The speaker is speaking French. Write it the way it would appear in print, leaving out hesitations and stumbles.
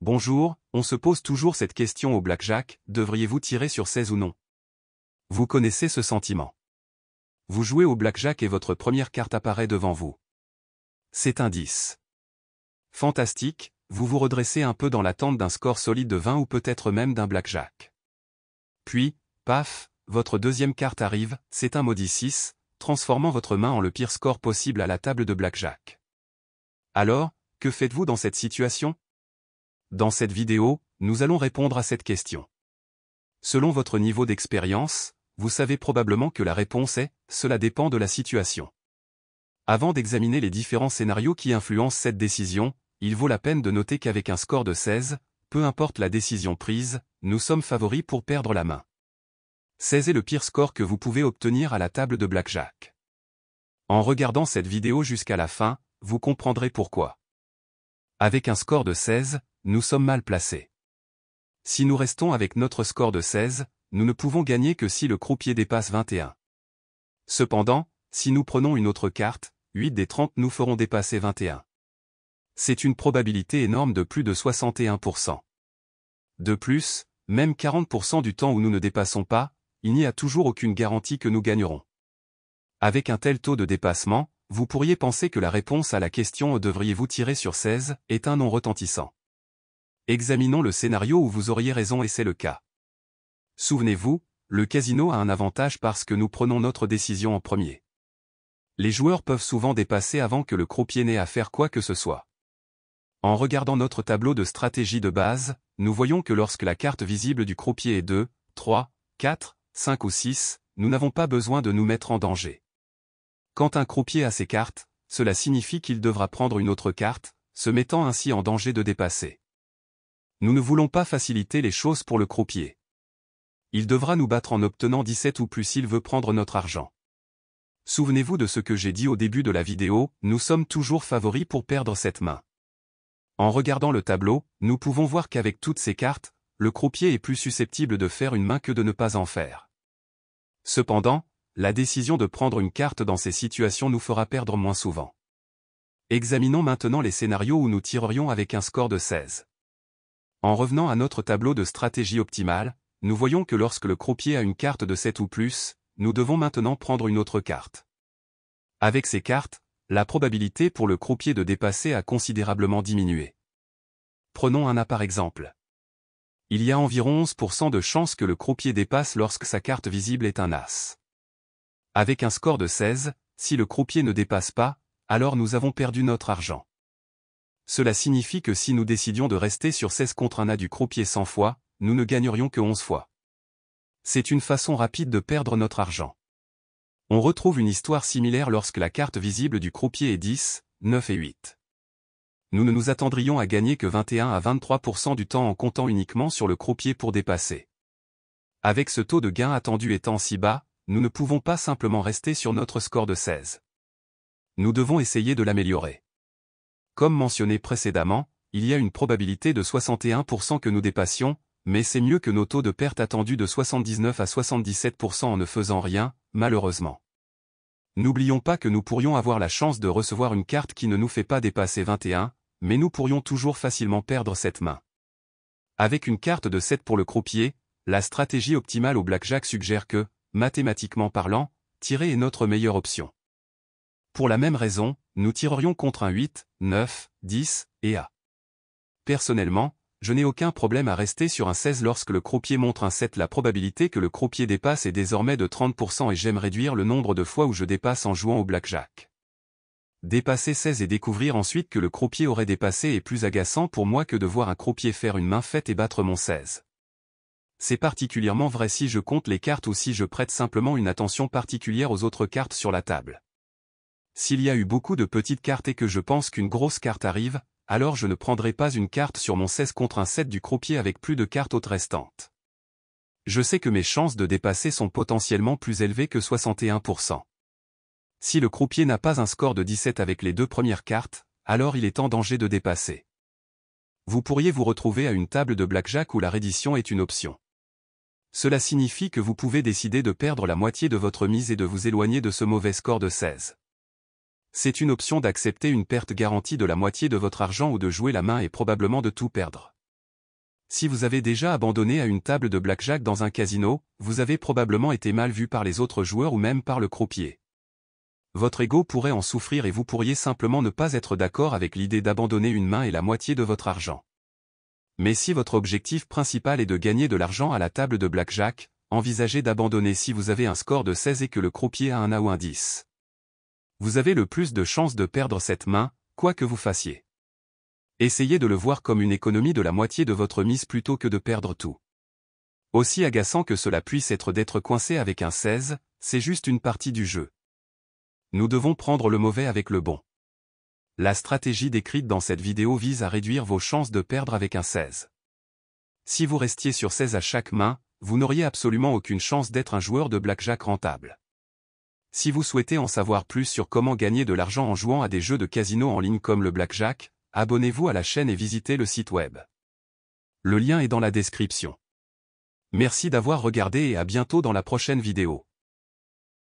Bonjour, on se pose toujours cette question au blackjack, devriez-vous tirer sur 16 ou non? Vous connaissez ce sentiment. Vous jouez au blackjack et votre première carte apparaît devant vous. C'est un 10. Fantastique, vous vous redressez un peu dans l'attente d'un score solide de 20 ou peut-être même d'un blackjack. Puis, paf, votre deuxième carte arrive, c'est un maudit 6, transformant votre main en le pire score possible à la table de blackjack. Alors, que faites-vous dans cette situation? Dans cette vidéo, nous allons répondre à cette question. Selon votre niveau d'expérience, vous savez probablement que la réponse est « cela dépend de la situation ». Avant d'examiner les différents scénarios qui influencent cette décision, il vaut la peine de noter qu'avec un score de 16, peu importe la décision prise, nous sommes favoris pour perdre la main. 16 est le pire score que vous pouvez obtenir à la table de blackjack. En regardant cette vidéo jusqu'à la fin, vous comprendrez pourquoi. Avec un score de 16, nous sommes mal placés. Si nous restons avec notre score de 16, nous ne pouvons gagner que si le croupier dépasse 21. Cependant, si nous prenons une autre carte, 8 des 30 nous feront dépasser 21. C'est une probabilité énorme de plus de 61%. De plus, même 40% du temps où nous ne dépassons pas, il n'y a toujours aucune garantie que nous gagnerons. Avec un tel taux de dépassement, vous pourriez penser que la réponse à la question « devriez-vous tirer sur 16 » est un non retentissant. Examinons le scénario où vous auriez raison et c'est le cas. Souvenez-vous, le casino a un avantage parce que nous prenons notre décision en premier. Les joueurs peuvent souvent dépasser avant que le croupier n'ait à faire quoi que ce soit. En regardant notre tableau de stratégie de base, nous voyons que lorsque la carte visible du croupier est 2, 3, 4, 5 ou 6, nous n'avons pas besoin de nous mettre en danger. Quand un croupier a ses cartes, cela signifie qu'il devra prendre une autre carte, se mettant ainsi en danger de dépasser. Nous ne voulons pas faciliter les choses pour le croupier. Il devra nous battre en obtenant 17 ou plus s'il veut prendre notre argent. Souvenez-vous de ce que j'ai dit au début de la vidéo, nous sommes toujours favoris pour perdre cette main. En regardant le tableau, nous pouvons voir qu'avec toutes ces cartes, le croupier est plus susceptible de faire une main que de ne pas en faire. Cependant, la décision de prendre une carte dans ces situations nous fera perdre moins souvent. Examinons maintenant les scénarios où nous tirerions avec un score de 16. En revenant à notre tableau de stratégie optimale, nous voyons que lorsque le croupier a une carte de 7 ou plus, nous devons maintenant prendre une autre carte. Avec ces cartes, la probabilité pour le croupier de dépasser a considérablement diminué. Prenons un A par exemple. Il y a environ 11% de chances que le croupier dépasse lorsque sa carte visible est un As. Avec un score de 16, si le croupier ne dépasse pas, alors nous avons perdu notre argent. Cela signifie que si nous décidions de rester sur 16 contre un A du croupier 100 fois, nous ne gagnerions que 11 fois. C'est une façon rapide de perdre notre argent. On retrouve une histoire similaire lorsque la carte visible du croupier est 10, 9 et 8. Nous ne nous attendrions à gagner que 21 à 23% du temps en comptant uniquement sur le croupier pour dépasser. Avec ce taux de gain attendu étant si bas, nous ne pouvons pas simplement rester sur notre score de 16. Nous devons essayer de l'améliorer. Comme mentionné précédemment, il y a une probabilité de 61% que nous dépassions, mais c'est mieux que nos taux de perte attendus de 79 à 77% en ne faisant rien, malheureusement. N'oublions pas que nous pourrions avoir la chance de recevoir une carte qui ne nous fait pas dépasser 21, mais nous pourrions toujours facilement perdre cette main. Avec une carte de 7 pour le croupier, la stratégie optimale au blackjack suggère que, mathématiquement parlant, tirer est notre meilleure option. Pour la même raison, nous tirerions contre un 8, 9, 10 et A. Personnellement, je n'ai aucun problème à rester sur un 16 lorsque le croupier montre un 7. La probabilité que le croupier dépasse est désormais de 30% et j'aime réduire le nombre de fois où je dépasse en jouant au blackjack. Dépasser 16 et découvrir ensuite que le croupier aurait dépassé est plus agaçant pour moi que de voir un croupier faire une main faite et battre mon 16. C'est particulièrement vrai si je compte les cartes ou si je prête simplement une attention particulière aux autres cartes sur la table. S'il y a eu beaucoup de petites cartes et que je pense qu'une grosse carte arrive, alors je ne prendrai pas une carte sur mon 16 contre un 7 du croupier avec plus de cartes hautes restantes. Je sais que mes chances de dépasser sont potentiellement plus élevées que 61%. Si le croupier n'a pas un score de 17 avec les deux premières cartes, alors il est en danger de dépasser. Vous pourriez vous retrouver à une table de blackjack où la reddition est une option. Cela signifie que vous pouvez décider de perdre la moitié de votre mise et de vous éloigner de ce mauvais score de 16. C'est une option d'accepter une perte garantie de la moitié de votre argent ou de jouer la main et probablement de tout perdre. Si vous avez déjà abandonné à une table de blackjack dans un casino, vous avez probablement été mal vu par les autres joueurs ou même par le croupier. Votre ego pourrait en souffrir et vous pourriez simplement ne pas être d'accord avec l'idée d'abandonner une main et la moitié de votre argent. Mais si votre objectif principal est de gagner de l'argent à la table de blackjack, envisagez d'abandonner si vous avez un score de 16 et que le croupier a un as ou un 10. Vous avez le plus de chances de perdre cette main, quoi que vous fassiez. Essayez de le voir comme une économie de la moitié de votre mise plutôt que de perdre tout. Aussi agaçant que cela puisse être d'être coincé avec un 16, c'est juste une partie du jeu. Nous devons prendre le mauvais avec le bon. La stratégie décrite dans cette vidéo vise à réduire vos chances de perdre avec un 16. Si vous restiez sur 16 à chaque main, vous n'auriez absolument aucune chance d'être un joueur de blackjack rentable. Si vous souhaitez en savoir plus sur comment gagner de l'argent en jouant à des jeux de casino en ligne comme le blackjack, abonnez-vous à la chaîne et visitez le site web. Le lien est dans la description. Merci d'avoir regardé et à bientôt dans la prochaine vidéo.